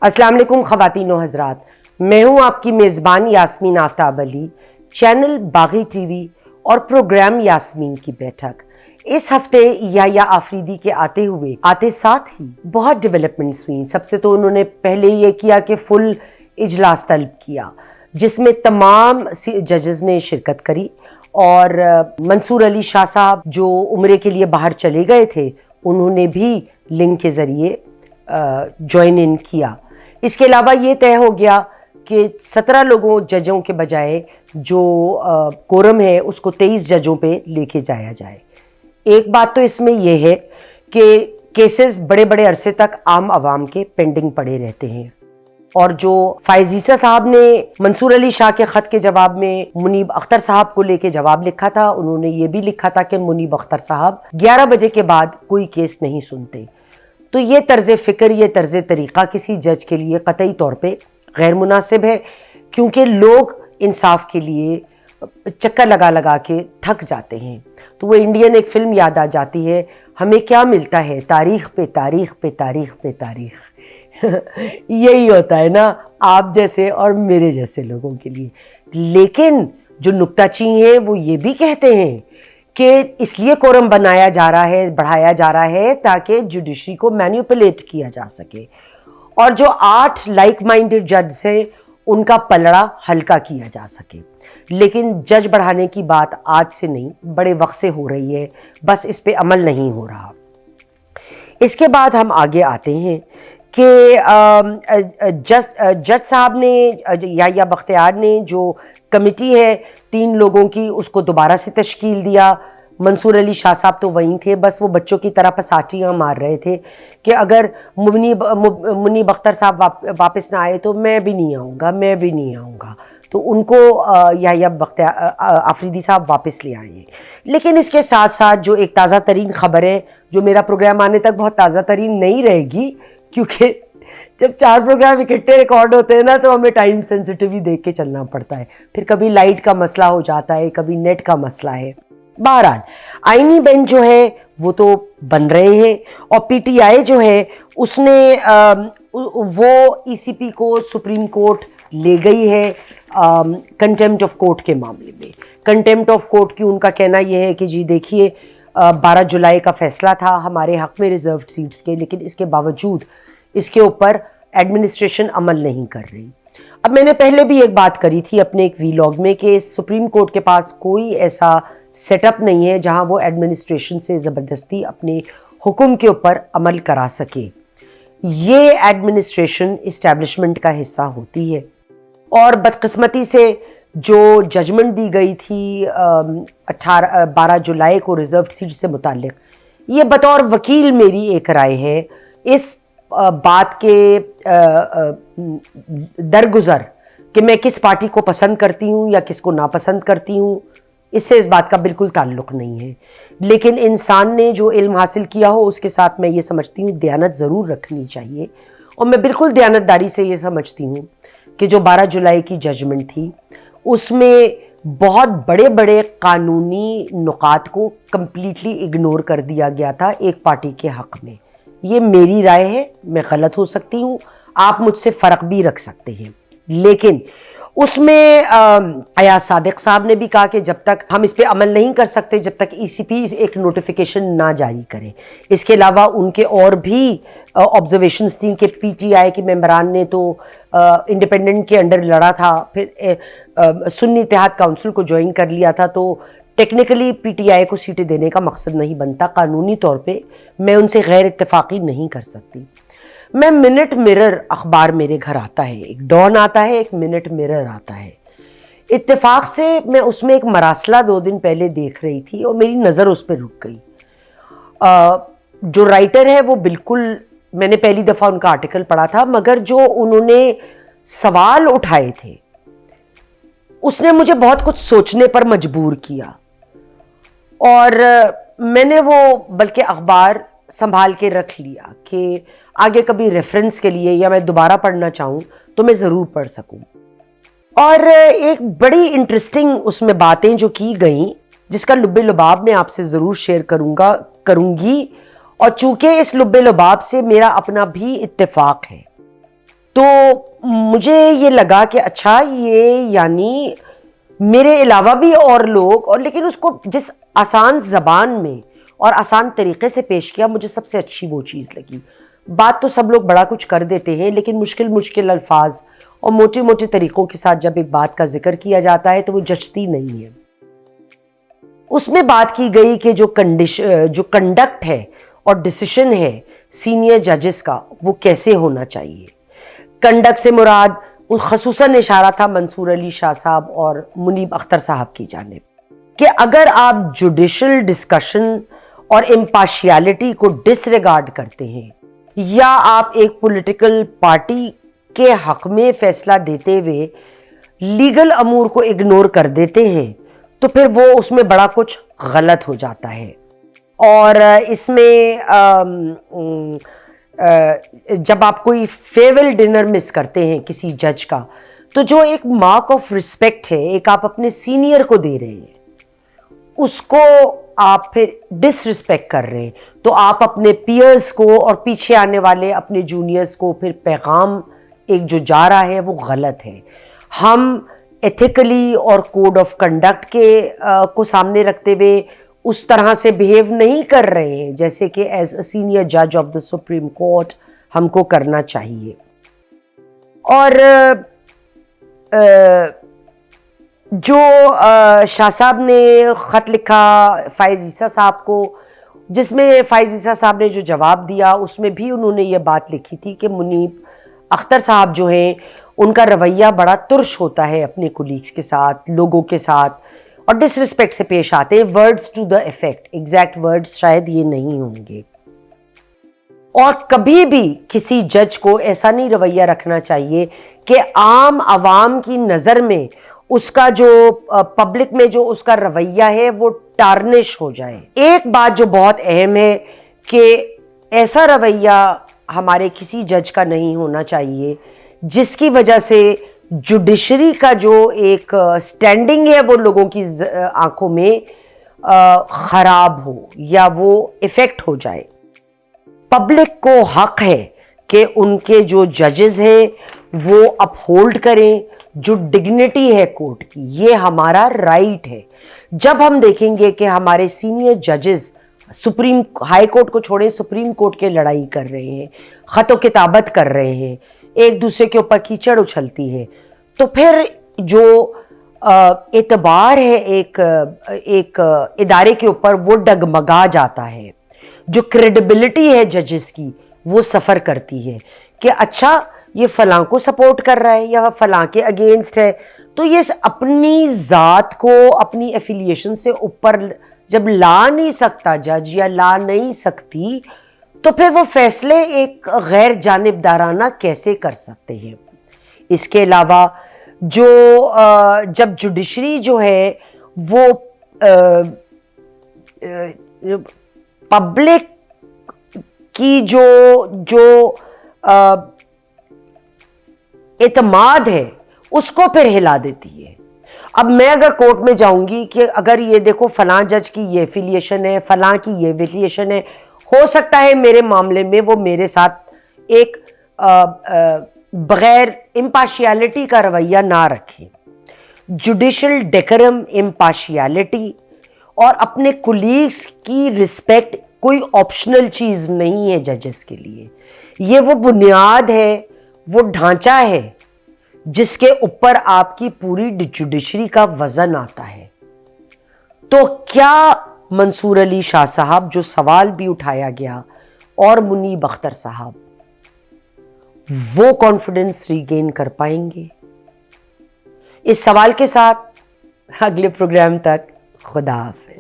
السلام علیکم خواتین و حضرات، میں ہوں آپ کی میزبان یاسمین آفتاب علی، چینل باغی ٹی وی اور پروگرام یاسمین کی بیٹھک۔ اس ہفتے یحییٰ آفریدی کے آتے ساتھ ہی بہت ڈیولپمنٹس ہوئیں۔ سب سے تو انہوں نے پہلے یہ کیا کہ فل اجلاس طلب کیا جس میں تمام ججز نے شرکت کری، اور منصور علی شاہ صاحب جو عمرے کے لیے باہر چلے گئے تھے انہوں نے بھی لنک کے ذریعے جوائن ان کیا۔ اس کے علاوہ یہ طے ہو گیا کہ 17 ججوں کے بجائے جو کورم ہے اس کو 23 ججوں پہ لے کے جایا جائے۔ ایک بات تو اس میں یہ ہے کہ کیسز بڑے بڑے عرصے تک عام عوام کے پینڈنگ پڑے رہتے ہیں، اور جو فائز عیسیٰ صاحب نے منصور علی شاہ کے خط کے جواب میں منیب اختر صاحب کو لے کے جواب لکھا تھا، انہوں نے یہ بھی لکھا تھا کہ منیب اختر صاحب 11 بجے کے بعد کوئی کیس نہیں سنتے۔ تو یہ طرز فکر، یہ طرز طریقہ کسی جج کے لیے قطعی طور پہ غیر مناسب ہے، کیونکہ لوگ انصاف کے لیے چکر لگا لگا کے تھک جاتے ہیں۔ تو وہ انڈین ایک فلم یاد آ جاتی ہے، ہمیں کیا ملتا ہے تاریخ پہ تاریخ پہ تاریخ پہ تاریخ یہی ہوتا ہے نا آپ جیسے اور میرے جیسے لوگوں کے لیے۔ لیکن جو نکتہ چین ہے وہ یہ بھی کہتے ہیں کہ اس لیے کورم بنایا جا رہا ہے، بڑھایا جا رہا ہے تاکہ جوڈیشری کو مینیپولیٹ کیا جا سکے، اور جو 8 لائک مائنڈڈ ججز ہیں ان کا پلڑا ہلکا کیا جا سکے۔ لیکن جج بڑھانے کی بات آج سے نہیں، بڑے وقت سے ہو رہی ہے، بس اس پہ عمل نہیں ہو رہا۔ اس کے بعد ہم آگے آتے ہیں کہ جج صاحب نے، یحییٰ بختیار نے جو کمیٹی ہے 3 لوگوں کی اس کو دوبارہ سے تشکیل دیا۔ منصور علی شاہ صاحب تو وہیں تھے، بس وہ بچوں کی طرح پساٹیاں مار رہے تھے کہ اگر منیب اختر صاحب واپس نہ آئے تو میں بھی نہیں آؤں گا، میں بھی نہیں آؤں گا۔ تو ان کو یحییٰ آفریدی صاحب واپس لے آئے ہیں۔ لیکن اس کے ساتھ ساتھ جو ایک تازہ ترین خبر ہے، جو میرا پروگرام آنے تک بہت تازہ ترین نہیں رہے گی، کیونکہ جب 4 پروگرام اکٹھے ریکارڈ ہوتے ہیں نا تو ہمیں ٹائم سینسٹیو ہی دیکھ کے چلنا پڑتا ہے، پھر کبھی لائٹ کا مسئلہ ہو جاتا ہے، کبھی نیٹ کا مسئلہ ہے۔ بہرحال آئینی بینچ جو ہے وہ تو بن رہے ہیں، اور پی ٹی آئی جو ہے اس نے وہ ای سی پی کو سپریم کورٹ لے گئی ہے کنٹیمپٹ آف کورٹ کے معاملے میں۔ کنٹیمپٹ آف کورٹ کی ان کا کہنا یہ ہے کہ جی دیکھیے 12 جولائی کا فیصلہ تھا ہمارے حق میں ریزروڈ سیٹس کے، لیکن اس کے باوجود اس کے اوپر ایڈمنسٹریشن عمل نہیں کر رہی۔ اب میں نے پہلے بھی ایک بات کری تھی اپنے ایک ویلاگ میں کہ سپریم کورٹ کے پاس کوئی ایسا سیٹ اپ نہیں ہے جہاں وہ ایڈمنسٹریشن سے زبردستی اپنے حکم کے اوپر عمل کرا سکے۔ یہ ایڈمنسٹریشن اسٹیبلشمنٹ کا حصہ ہوتی ہے، اور بدقسمتی سے جو ججمنٹ دی گئی تھی 12 جولائی کو ریزروڈ سیٹ سے متعلق، یہ بطور وکیل میری ایک رائے ہے۔ اس بات کے درگزر کہ میں کس پارٹی کو پسند کرتی ہوں یا کس کو ناپسند کرتی ہوں، اس سے اس بات کا بالکل تعلق نہیں ہے، لیکن انسان نے جو علم حاصل کیا ہو اس کے ساتھ میں یہ سمجھتی ہوں دیانت ضرور رکھنی چاہیے، اور میں بالکل دیانتداری سے یہ سمجھتی ہوں کہ جو 12 جولائی کی ججمنٹ تھی اس میں بہت بڑے بڑے قانونی نکات کو کمپلیٹلی اگنور کر دیا گیا تھا ایک پارٹی کے حق میں۔ یہ میری رائے ہے، میں غلط ہو سکتی ہوں، آپ مجھ سے فرق بھی رکھ سکتے ہیں، لیکن اس میں ایاز صادق صاحب نے بھی کہا کہ جب تک ہم اس پہ عمل نہیں کر سکتے جب تک ای سی پی ایک نوٹیفیکیشن نہ جاری کرے۔ اس کے علاوہ ان کے اور بھی آبزرویشنز تھیں کہ پی ٹی آئی کے ممبران نے تو انڈیپینڈنٹ کے انڈر لڑا تھا، پھر سنی اتحاد کونسل کو جوائن کر لیا تھا، تو ٹیکنیکلی پی ٹی آئی کو سیٹیں دینے کا مقصد نہیں بنتا، قانونی طور پہ میں ان سے غیر اتفاقی نہیں کر سکتی۔ میں منٹ مرر اخبار میرے گھر آتا ہے، ایک ڈان آتا ہے، ایک منٹ مرر آتا ہے، اتفاق سے میں اس میں ایک مراسلہ 2 دن پہلے دیکھ رہی تھی اور میری نظر اس پہ رک گئی۔ جو رائٹر ہے وہ بالکل، میں نے پہلی دفعہ ان کا آرٹیکل پڑھا تھا، مگر جو انہوں نے سوال اٹھائے تھے اس نے مجھے بہت کچھ سوچنے پر مجبور کیا، اور میں نے وہ بلکہ اخبار سنبھال کے رکھ لیا کہ آگے کبھی ریفرنس کے لیے یا میں دوبارہ پڑھنا چاہوں تو میں ضرور پڑھ سکوں۔ اور ایک بڑی انٹرسٹنگ اس میں باتیں جو کی گئیں جس کا لب لباب میں آپ سے ضرور شیئر کروں گی، اور چونکہ اس لب لباب سے میرا اپنا بھی اتفاق ہے، تو مجھے یہ لگا کہ اچھا یہ یعنی میرے علاوہ بھی اور لوگ، اور لیکن اس کو جس آسان زبان میں اور آسان طریقے سے پیش کیا، مجھے سب سے اچھی وہ چیز لگی۔ بات تو سب لوگ بڑا کچھ کر دیتے ہیں، لیکن مشکل الفاظ اور موٹے طریقوں کے ساتھ جب ایک بات کا ذکر کیا جاتا ہے تو وہ جچتی نہیں ہے۔ اس میں بات کی گئی کہ جو کنڈکٹ ہے اور ڈیسیشن ہے سینئر ججز کا، وہ کیسے ہونا چاہیے۔ کنڈکٹ سے مراد خصوصاً اشارہ تھا منصور علی شاہ صاحب اور منیب اختر صاحب کی جانب، کہ اگر آپ جوڈیشل ڈسکشن اور امپارشیلٹی کو ڈس ریگارڈ کرتے ہیں، یا آپ ایک پولیٹیکل پارٹی کے حق میں فیصلہ دیتے ہوئے لیگل امور کو اگنور کر دیتے ہیں، تو پھر وہ اس میں بڑا کچھ غلط ہو جاتا ہے۔ اور اس میں جب آپ کوئی فیئرویل ڈنر مس کرتے ہیں کسی جج کا، تو جو ایک مارک آف رسپیکٹ ہے، ایک آپ اپنے سینئر کو دے رہے ہیں، اس کو آپ پھر ڈس رسپیکٹ کر رہے ہیں، تو آپ اپنے پیئرز کو اور پیچھے آنے والے اپنے جونیئرز کو پھر پیغام ایک جو جا رہا ہے وہ غلط ہے۔ ہم ایتھیکلی اور کوڈ آف کنڈکٹ کے کو سامنے رکھتے ہوئے اس طرح سے بیہیو نہیں کر رہے ہیں جیسے کہ ایز اے سینئر جج آف دا سپریم کورٹ ہم کو کرنا چاہیے۔ اور جو شاہ صاحب نے خط لکھا فائز عیسیٰ صاحب کو، جس میں فائز عیسیٰ صاحب نے جو جواب دیا، اس میں بھی انہوں نے یہ بات لکھی تھی کہ منیب اختر صاحب جو ہیں ان کا رویہ بڑا ترش ہوتا ہے اپنے کولیگز کے ساتھ، لوگوں کے ساتھ، اور ڈس رسپیکٹ سے پیش آتے ہیں۔ Words to the effect, exact words شاید یہ نہیں ہوں گے۔ اور کبھی بھی کسی جج کو ایسا نہیں رویہ رکھنا چاہیے کہ عام عوام کی نظر میں اس کا جو پبلک میں جو اس کا رویہ ہے وہ ٹارنش ہو جائے۔ ایک بات جو بہت اہم ہے کہ ایسا رویہ ہمارے کسی جج کا نہیں ہونا چاہیے جس کی وجہ سے جوڈیشری کا جو ایک سٹینڈنگ ہے وہ لوگوں کی آنکھوں میں خراب ہو یا وہ افیکٹ ہو جائے۔ پبلک کو حق ہے کہ ان کے جو ججز ہیں وہ اپہولڈ کریں جو ڈگنیٹی ہے کورٹ کی، یہ ہمارا رائٹ ہے۔ جب ہم دیکھیں گے کہ ہمارے سینئر ججز سپریم ہائی کورٹ کو چھوڑیں، سپریم کورٹ کے لڑائی کر رہے ہیں، خط و کتابت کر رہے ہیں، ایک دوسرے کے اوپر کیچڑ اچھلتی ہے، تو پھر جو اعتبار ہے ایک ادارے کے اوپر وہ ڈگمگا جاتا ہے۔ جو کریڈیبلٹی ہے ججز کی وہ سفر کرتی ہے کہ اچھا یہ فلاں کو سپورٹ کر رہا ہے یا فلاں کے اگینسٹ ہے، تو یہ اپنی ذات کو اپنی ایفیلیشن سے اوپر جب لا نہیں سکتا جج یا لا نہیں سکتی، تو پھر وہ فیصلے ایک غیر جانبدارانہ کیسے کر سکتے ہیں۔ اس کے علاوہ جو جب جوڈیشری جو ہے وہ پبلک کی جو اعتماد ہے اس کو پھر ہلا دیتی ہے۔ اب میں اگر کورٹ میں جاؤں گی کہ اگر یہ دیکھو فلاں جج کی یہ ایفیلیشن ہے، فلاں کی یہ ایفیلیشن ہے، ہو سکتا ہے میرے معاملے میں وہ میرے ساتھ ایک بغیر امپارشیلٹی کا رویہ نہ رکھیں۔ جوڈیشل ڈیکرم، امپارشیلٹی اور اپنے کولیگز کی رسپیکٹ کوئی آپشنل چیز نہیں ہے ججز کے لیے، یہ وہ بنیاد ہے، وہ ڈھانچہ ہے جس کے اوپر آپ کی پوری جوڈیشری کا وزن آتا ہے۔ تو کیا منصور علی شاہ صاحب جو سوال بھی اٹھایا گیا اور منیب اختر صاحب وہ کانفیڈنس ریگین کر پائیں گے؟ اس سوال کے ساتھ اگلے پروگرام تک خدا حافظ۔